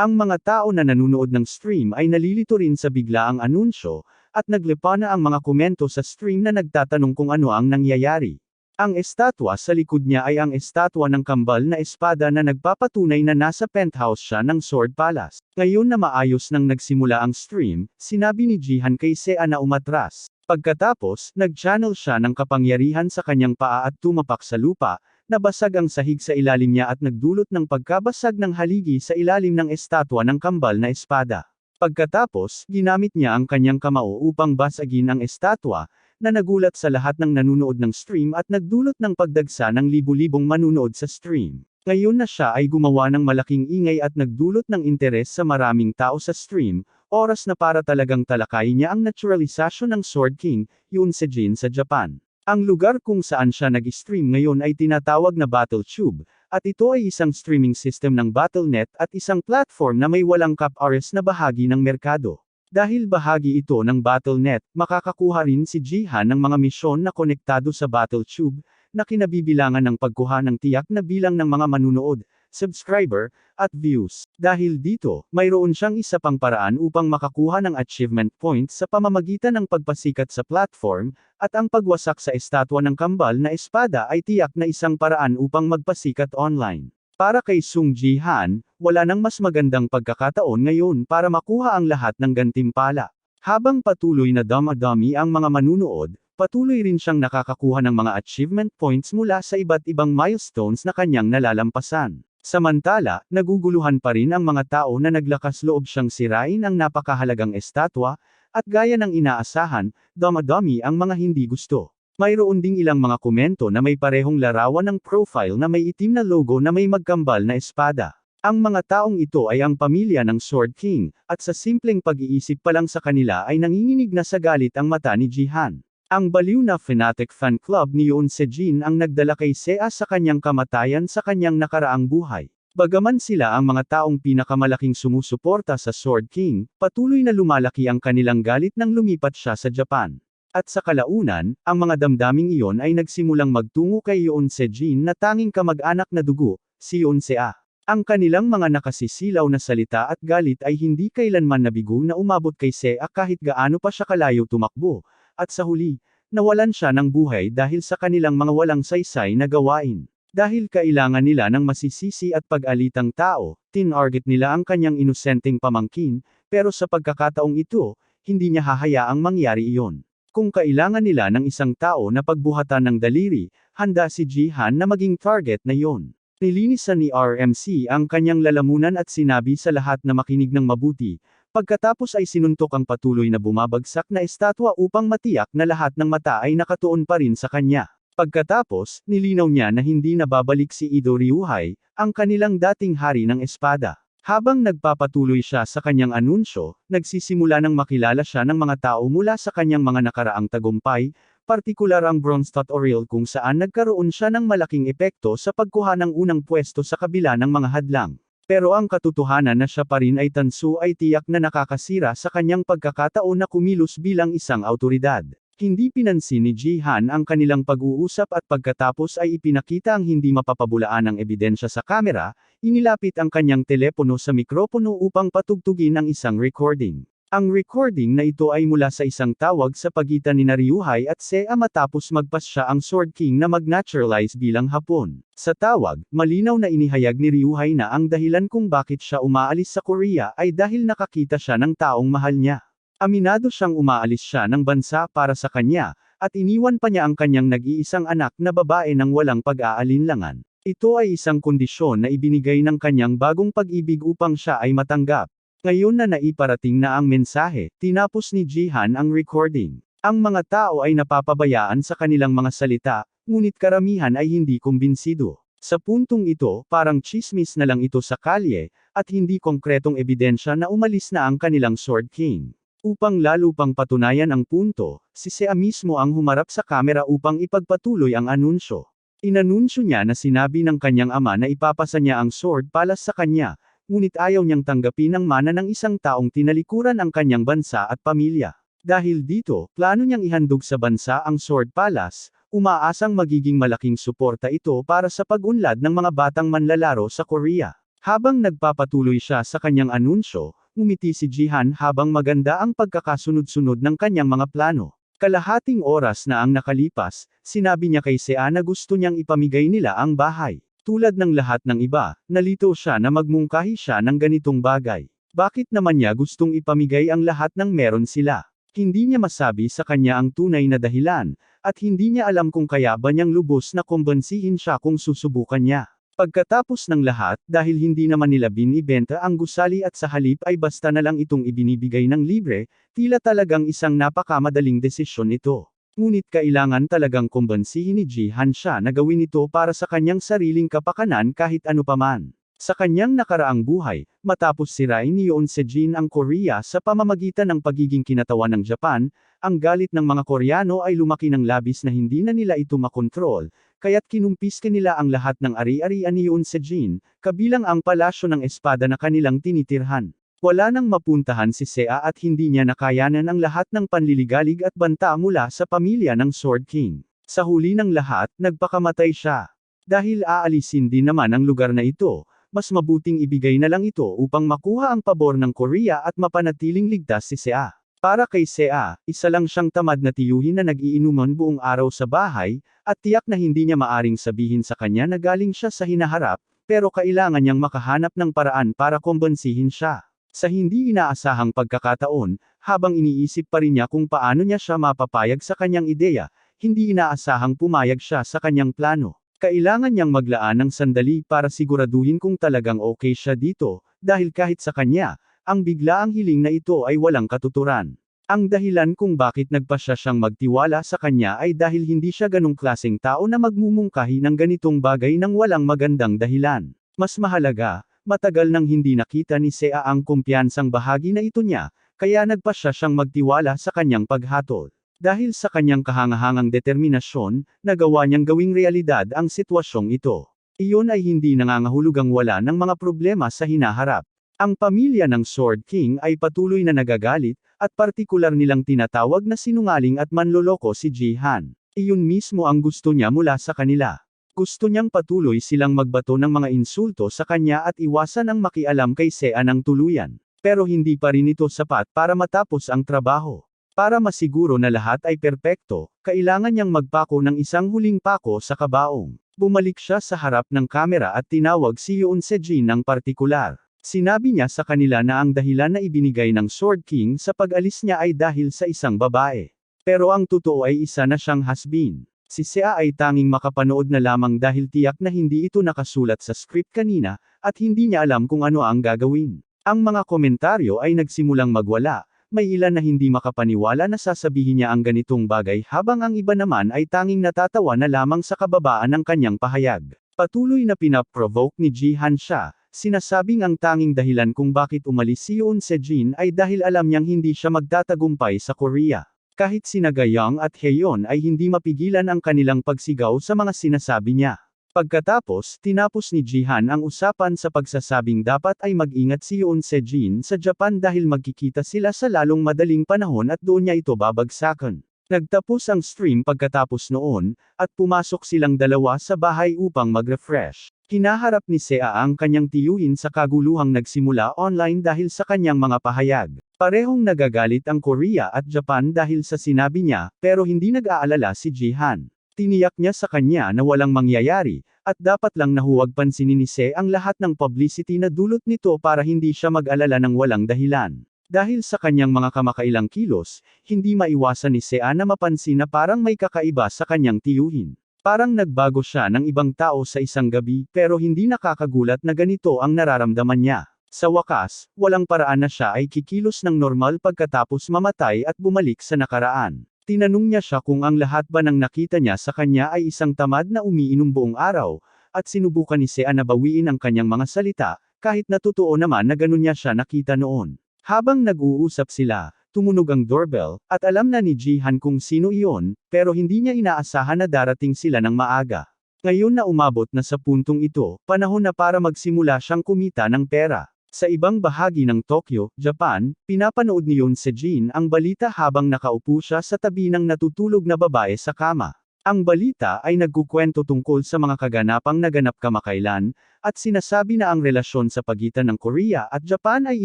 Ang mga tao na nanonood ng stream ay nalilito rin sa biglaang anunsyo, at naglipa na ang mga komento sa stream na nagtatanong kung ano ang nangyayari. Ang estatwa sa likod niya ay ang estatwa ng kambal na espada na nagpapatunay na nasa penthouse siya ng Sword Palace. Ngayon na maayos nang nagsimula ang stream, sinabi ni Jihan kay Sea na umatras. Pagkatapos, nag-channel siya ng kapangyarihan sa kanyang paa at tumapak sa lupa, nabasag ang sahig sa ilalim niya at nagdulot ng pagkabasag ng haligi sa ilalim ng estatwa ng kambal na espada. Pagkatapos, ginamit niya ang kanyang kamao upang basagin ang estatwa, na nagulat sa lahat ng nanunood ng stream at nagdulot ng pagdagsa ng libu-libong manunood sa stream. Ngayon na siya ay gumawa ng malaking ingay at nagdulot ng interes sa maraming tao sa stream, oras na para talagang talakayin niya ang naturalisasyon ng Sword King, Yoon Se-jin sa Japan. Ang lugar kung saan siya nag-stream ngayon ay tinatawag na BattleTube, at ito ay isang streaming system ng Battle.net at isang platform na may walang cap-oras na bahagi ng merkado. Dahil bahagi ito ng Battle.net, makakakuha rin si Jihan ng mga misyon na konektado sa BattleTube, na kinabibilangan ng pagkuha ng tiyak na bilang ng mga manunood, subscriber, at views. Dahil dito, mayroon siyang isa pang paraan upang makakuha ng achievement points sa pamamagitan ng pagpasikat sa platform, at ang pagwasak sa estatwa ng kambal na espada ay tiyak na isang paraan upang magpasikat online. Para kay Sung Ji-han, wala nang mas magandang pagkakataon ngayon para makuha ang lahat ng gantimpala. Habang patuloy na dama-dami ang mga manunood, patuloy rin siyang nakakakuha ng mga achievement points mula sa iba't ibang milestones na kanyang nalalampasan. Samantala, naguguluhan pa rin ang mga tao na naglakas loob siyang sirain ang napakahalagang estatwa, at gaya ng inaasahan, dama-dami ang mga hindi gusto. Mayroon ding ilang mga komento na may parehong larawan ng profile na may itim na logo na may magkambal na espada. Ang mga taong ito ay ang pamilya ng Sword King, at sa simpleng pag-iisip pa lang sa kanila ay nanginginig na sa galit ang mata ni Jihan. Ang baliw na fanatic fan club ni Yoon Se-jin ang nagdala kay Sea sa kanyang kamatayan sa kanyang nakaraang buhay. Bagaman sila ang mga taong pinakamalaking sumusuporta sa Sword King, patuloy na lumalaki ang kanilang galit nang lumipat siya sa Japan. At sa kalaunan, ang mga damdaming iyon ay nagsimulang magtungo kay Yoon Se-jin na tanging kamag-anak na dugo, si Yoon Sea. Ang kanilang mga nakasisilaw na salita at galit ay hindi kailanman nabigo na umabot kay Sea kahit gaano pa siya kalayo tumakbo, at sa huli, nawalan siya ng buhay dahil sa kanilang mga walang saysay na gawain. Dahil kailangan nila ng masisisi at pag-alitang tao, tinarget nila ang kanyang inosenteng pamangkin, pero sa pagkakataong ito, hindi niya hahayaang mangyari iyon. Kung kailangan nila ng isang tao na pagbuhatan ng daliri, handa si Jihan na maging target na yon. Nilinisan ni RMC ang kanyang lalamunan at sinabi sa lahat na makinig ng mabuti, pagkatapos ay sinuntok ang patuloy na bumabagsak na estatwa upang matiyak na lahat ng mata ay nakatuon pa rin sa kanya. Pagkatapos, nilinaw niya na hindi na babalik si Ido Ryuhei, ang kanilang dating hari ng espada. Habang nagpapatuloy siya sa kanyang anunsyo, nagsisimula nang makilala siya ng mga tao mula sa kanyang mga nakaraang tagumpay, partikular ang bronze tutorial kung saan nagkaroon siya ng malaking epekto sa pagkuha ng unang pwesto sa kabila ng mga hadlang. Pero ang katotohanan na siya pa rin ay tanso ay tiyak na nakakasira sa kanyang pagkakataon na kumilos bilang isang awtoridad. Hindi pinansin ni Jihan ang kanilang pag-uusap at pagkatapos ay ipinakita ang hindi mapapabulaan ng ebidensya sa kamera, inilapit ang kanyang telepono sa mikropono upang patugtugin ang isang recording. Ang recording na ito ay mula sa isang tawag sa pagitan ni Ryuhei at Sea matapos magpas siya ang Sword King na mag-naturalize bilang Hapon. Sa tawag, malinaw na inihayag ni Ryuhei na ang dahilan kung bakit siya umaalis sa Korea ay dahil nakakita siya ng taong mahal niya. Aminado siyang umaalis siya ng bansa para sa kanya, at iniwan pa niya ang kanyang nag-iisang anak na babae nang walang pag-aalinlangan. Ito ay isang kondisyon na ibinigay ng kanyang bagong pag-ibig upang siya ay matanggap. Ngayon na naiparating na ang mensahe, tinapos ni Jihan ang recording. Ang mga tao ay napapabayaan sa kanilang mga salita, ngunit karamihan ay hindi kumbinsido. Sa puntong ito, parang tsismis na lang ito sa kalye, at hindi konkretong ebidensya na umalis na ang kanilang Sword King. Upang lalo pang patunayan ang punto, si Sea mismo ang humarap sa kamera upang ipagpatuloy ang anunsyo. Inanunsyo niya na sinabi ng kanyang ama na ipapasa niya ang Sword Palace sa kanya, ngunit ayaw niyang tanggapin ang mana ng isang taong tinalikuran ang kanyang bansa at pamilya. Dahil dito, plano niyang ihandog sa bansa ang Sword Palace, umaasang magiging malaking suporta ito para sa pag-unlad ng mga batang manlalaro sa Korea. Habang nagpapatuloy siya sa kanyang anunsyo, ngumiti si Jihan habang maganda ang pagkakasunod-sunod ng kanyang mga plano. Kalahating oras na ang nakalipas, sinabi niya kay Sea na gusto niyang ipamigay nila ang bahay. Tulad ng lahat ng iba, nalito siya na magmungkahi siya ng ganitong bagay. Bakit naman niya gustong ipamigay ang lahat ng meron sila? Hindi niya masabi sa kanya ang tunay na dahilan, at hindi niya alam kung kaya ba niyang lubos na kumbansihin siya kung susubukan niya. Pagkatapos ng lahat, dahil hindi naman nila binibenta ang gusali at sa halip ay basta na lang itong ibinibigay ng libre, tila talagang isang napakamadaling desisyon ito. Ngunit kailangan talagang kumbansihin ni Jihan siya na gawin ito para sa kanyang sariling kapakanan kahit ano paman. Sa kanyang nakaraang buhay, matapos sirain ni Yoon Se-jin ang Korea sa pamamagitan ng pagiging kinatawan ng Japan, ang galit ng mga Koreano ay lumaki ng labis na hindi na nila ito makontrol, kaya't kinumpiske nila ang lahat ng ari-arian ni Yoon Se-jin, kabilang ang palasyo ng espada na kanilang tinitirhan. Wala nang mapuntahan si Sea at hindi niya nakayanan ang lahat ng panliligalig at banta mula sa pamilya ng Sword King. Sa huli ng lahat, nagpakamatay siya. Dahil aalisin din naman ang lugar na ito, mas mabuting ibigay na lang ito upang makuha ang pabor ng Korea at mapanatiling ligtas si Sea. Para kay Sea, isa lang siyang tamad na tiyuhin na nag-iinuman buong araw sa bahay, at tiyak na hindi niya maaring sabihin sa kanya na galing siya sa hinaharap, pero kailangan niyang makahanap ng paraan para kumbansihin siya. Sa hindi inaasahang pagkakataon, habang iniisip pa rin niya kung paano niya siya mapapayag sa kanyang ideya, hindi inaasahang pumayag siya sa kanyang plano. Kailangan niyang maglaan ng sandali para siguraduhin kung talagang okay siya dito, dahil kahit sa kanya, ang biglaang hiling na ito ay walang katuturan. Ang dahilan kung bakit nagpasya siyang magtiwala sa kanya ay dahil hindi siya ganong klaseng tao na magmumungkahi ng ganitong bagay nang walang magandang dahilan. Mas mahalaga, matagal nang hindi nakita ni Sea ang kumpiyansang bahagi na ito niya, kaya nagpasya siyang magtiwala sa kanyang paghatol. Dahil sa kanyang kahangahangang determinasyon, nagawa niyang gawing realidad ang sitwasyong ito. Iyon ay hindi nangangahulugang wala ng mga problema sa hinaharap. Ang pamilya ng Sword King ay patuloy na nagagalit, at partikular nilang tinatawag na sinungaling at manloloko si Jihan. Iyon mismo ang gusto niya mula sa kanila. Gusto niyang patuloy silang magbato ng mga insulto sa kanya at iwasan ang makialam kay Sea ng tuluyan. Pero hindi pa rin ito sapat para matapos ang trabaho. Para masiguro na lahat ay perpekto, kailangan niyang magpako ng isang huling pako sa kabaong. Bumalik siya sa harap ng kamera at tinawag si Yoon Se-jin ng partikular. Sinabi niya sa kanila na ang dahilan na ibinigay ng Sword King sa pag-alis niya ay dahil sa isang babae. Pero ang totoo ay isa na siyang has-been. Si Sea ay tanging makapanood na lamang dahil tiyak na hindi ito nakasulat sa script kanina, at hindi niya alam kung ano ang gagawin. Ang mga komentaryo ay nagsimulang magwala. May ilan na hindi makapaniwala na sasabihin niya ang ganitong bagay habang ang iba naman ay tanging natatawa na lamang sa kababaan ng kanyang pahayag. Patuloy na pinaprovoke ni Jihan siya, sinasabing ang tanging dahilan kung bakit umalis si Yoon Se-jin ay dahil alam niyang hindi siya magtatagumpay sa Korea. Kahit sina Gayong at Haeyeon ay hindi mapigilan ang kanilang pagsigaw sa mga sinasabi niya. Pagkatapos, tinapos ni Jihan ang usapan sa pagsasabing dapat ay mag-ingat si Yoon Se-jin sa Japan dahil magkikita sila sa lalong madaling panahon at doon niya ito babagsakan. Nagtapos ang stream pagkatapos noon, at pumasok silang dalawa sa bahay upang mag-refresh. Hinaharap ni Sea ang kanyang tiyuhin sa kaguluhang nagsimula online dahil sa kanyang mga pahayag. Parehong nagagalit ang Korea at Japan dahil sa sinabi niya, pero hindi nag-aalala si Jihan. Tiniyak niya sa kanya na walang mangyayari, at dapat lang na huwag pansinin ni Se ang lahat ng publicity na dulot nito para hindi siya mag-alala ng walang dahilan. Dahil sa kanyang mga kamakailang kilos, hindi maiwasan ni Sea na mapansin na parang may kakaiba sa kanyang tiyuhin. Parang nagbago siya ng ibang tao sa isang gabi, pero hindi nakakagulat na ganito ang nararamdaman niya. Sa wakas, walang paraan na siya ay kikilos ng normal pagkatapos mamatay at bumalik sa nakaraan. Tinanong niya siya kung ang lahat ba ng nakita niya sa kanya ay isang tamad na umiinom buong araw, at sinubukan ni Sea na bawiin ang kanyang mga salita, kahit na totoo naman na ganun niya siya nakita noon. Habang nag-uusap sila, tumunog ang doorbell, at alam na ni Jihan kung sino iyon, pero hindi niya inaasahan na darating sila ng maaga. Ngayon na umabot na sa puntong ito, panahon na para magsimula siyang kumita ng pera. Sa ibang bahagi ng Tokyo, Japan, pinapanood ni Yoon Se-jin ang balita habang nakaupo siya sa tabi ng natutulog na babae sa kama. Ang balita ay nagkukwento tungkol sa mga kaganapang naganap kamakailan, at sinasabi na ang relasyon sa pagitan ng Korea at Japan ay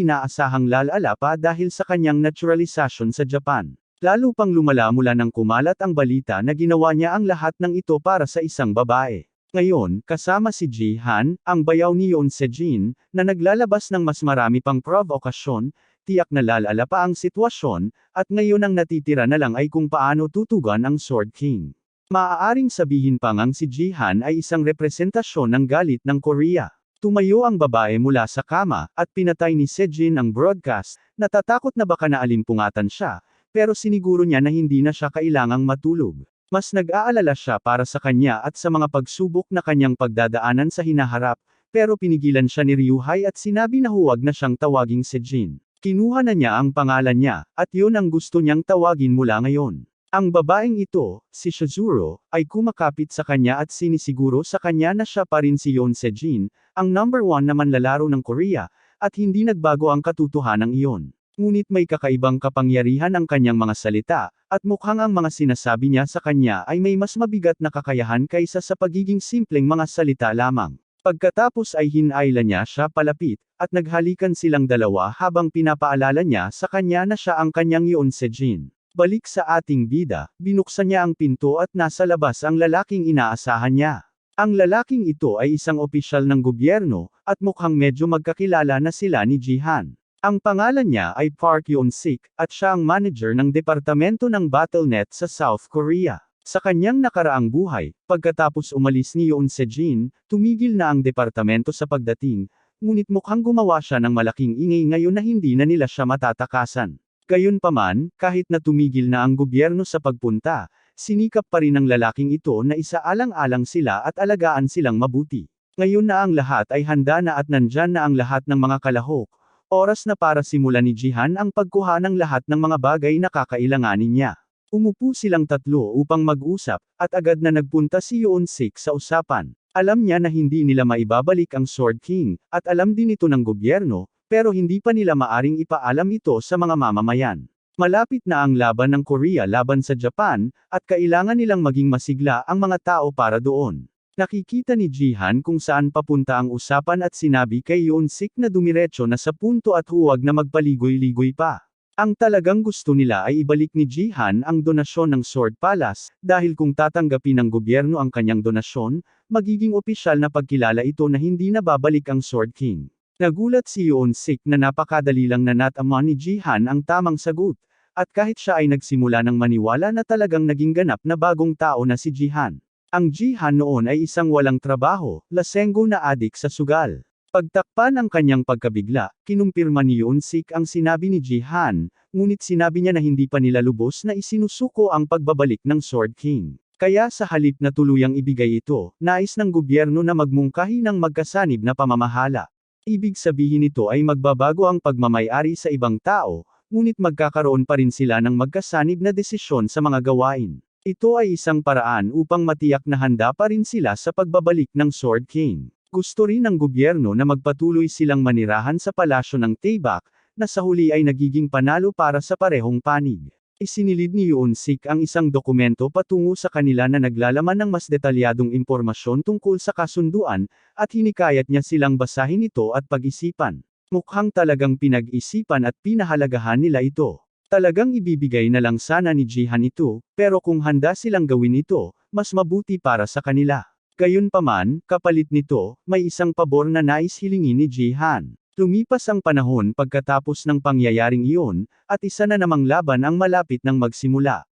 inaasahang lalala pa dahil sa kanyang naturalisasyon sa Japan. Lalo pang lumala mula nang kumalat ang balita na ginawa niya ang lahat ng ito para sa isang babae. Ngayon, kasama si Ji-han, ang bayaw ni Yoon Se-jin, na naglalabas ng mas marami pang provokasyon, tiyak na lalala pa ang sitwasyon, at ngayon ang natitira na lang ay kung paano tutugan ang Sword King. Maaaring sabihin pa ngang si Ji-han ay isang representasyon ng galit ng Korea. Tumayo ang babae mula sa kama, at pinatay ni Se-jin ang broadcast, natatakot na baka naalimpungatan siya, pero siniguro niya na hindi na siya kailangang matulog. Mas nag-aalala siya para sa kanya at sa mga pagsubok na kanyang pagdadaanan sa hinaharap, pero pinigilan siya ni Ryuhei at sinabi na huwag na siyang tawaging Se-jin. Kinuha na niya ang pangalan niya, at yun ang gusto niyang tawagin mula ngayon. Ang babaeng ito, si Shizuru, ay kumakapit sa kanya at sinisiguro sa kanya na siya pa rin si Yoon Se-jin, ang number 1 na manlalaro ng Korea, at hindi nagbago ang katotohanan iyon. Ngunit may kakaibang kapangyarihan ang kanyang mga salita, at mukhang ang mga sinasabi niya sa kanya ay may mas mabigat na kakayahan kaysa sa pagiging simpleng mga salita lamang. Pagkatapos ay hinayla niya siya palapit, at naghalikan silang dalawa habang pinapaalala niya sa kanya na siya ang kanyang Yoon Se-jin. Balik sa ating bida, binuksan niya ang pinto at nasa labas ang lalaking inaasahan niya. Ang lalaking ito ay isang opisyal ng gobyerno, at mukhang medyo magkakilala na sila ni Ji-han. Ang pangalan niya ay Park Yoon-sik, at siya ang manager ng departamento ng Battle.net sa South Korea. Sa kanyang nakaraang buhay, pagkatapos umalis ni Yoon Se-jin, tumigil na ang departamento sa pagdating, ngunit mukhang gumawa siya ng malaking ingay ngayon na hindi na nila siya matatakasan. Gayunpaman, kahit na tumigil na ang gobyerno sa pagpunta, sinikap pa rin ng lalaking ito na isaalang-alang sila at alagaan silang mabuti. Ngayon na ang lahat ay handa na at nandyan na ang lahat ng mga kalahok, oras na para simulan ni Ji-han ang pagkuha ng lahat ng mga bagay na kakailanganin niya. Umupo silang tatlo upang mag-usap, at agad na nagpunta si Yoon-sik sa usapan. Alam niya na hindi nila maibabalik ang Sword King, at alam din ito ng gobyerno, pero hindi pa nila maaring ipaalam ito sa mga mamamayan. Malapit na ang laban ng Korea laban sa Japan, at kailangan nilang maging masigla ang mga tao para doon. Nakikita ni Ji-han kung saan papunta ang usapan at sinabi kay Yoon-sik na dumiretso na sa punto at huwag na magpaligoy-ligoy pa. Ang talagang gusto nila ay ibalik ni Ji-han ang donasyon ng Sword Palace, dahil kung tatanggapin ng gobyerno ang kanyang donasyon, magiging opisyal na pagkilala ito na hindi na babalik ang Sword King. Nagulat si Yoon-sik na napakadali lang na natama ni Ji-han ang tamang sagot, at kahit siya ay nagsimula ng maniwala na talagang naging ganap na bagong tao na si Ji-han. Ang Ji-han noon ay isang walang trabaho, lasenggo na adik sa sugal. Pagtakpan ang kanyang pagkabigla, kinumpirma ni Yoon-sik ang sinabi ni Ji-han, ngunit sinabi niya na hindi pa nila lubos na isinusuko ang pagbabalik ng Sword King. Kaya sa halip na tuluyang ibigay ito, nais ng gobyerno na magmungkahi ng magkasanib na pamamahala. Ibig sabihin nito ay magbabago ang pagmamayari sa ibang tao, ngunit magkakaroon pa rin sila ng magkasanib na desisyon sa mga gawain. Ito ay isang paraan upang matiyak na handa pa rin sila sa pagbabalik ng Sword King. Gusto rin ng gobyerno na magpatuloy silang manirahan sa palasyo ng Taebaek, na sa huli ay nagiging panalo para sa parehong panig. Isinilid ni Yoon-sik ang isang dokumento patungo sa kanila na naglalaman ng mas detalyadong impormasyon tungkol sa kasunduan, at hinikayat niya silang basahin ito at pag-isipan. Mukhang talagang pinag-isipan at pinahalagahan nila ito. Talagang ibibigay na lang sana ni Ji-han ito, pero kung handa silang gawin ito, mas mabuti para sa kanila. Gayunpaman, kapalit nito, may isang pabor na nais hilingin ni Ji-han. Lumipas ang panahon pagkatapos ng pangyayaring iyon, at isa na namang laban ang malapit ng magsimula.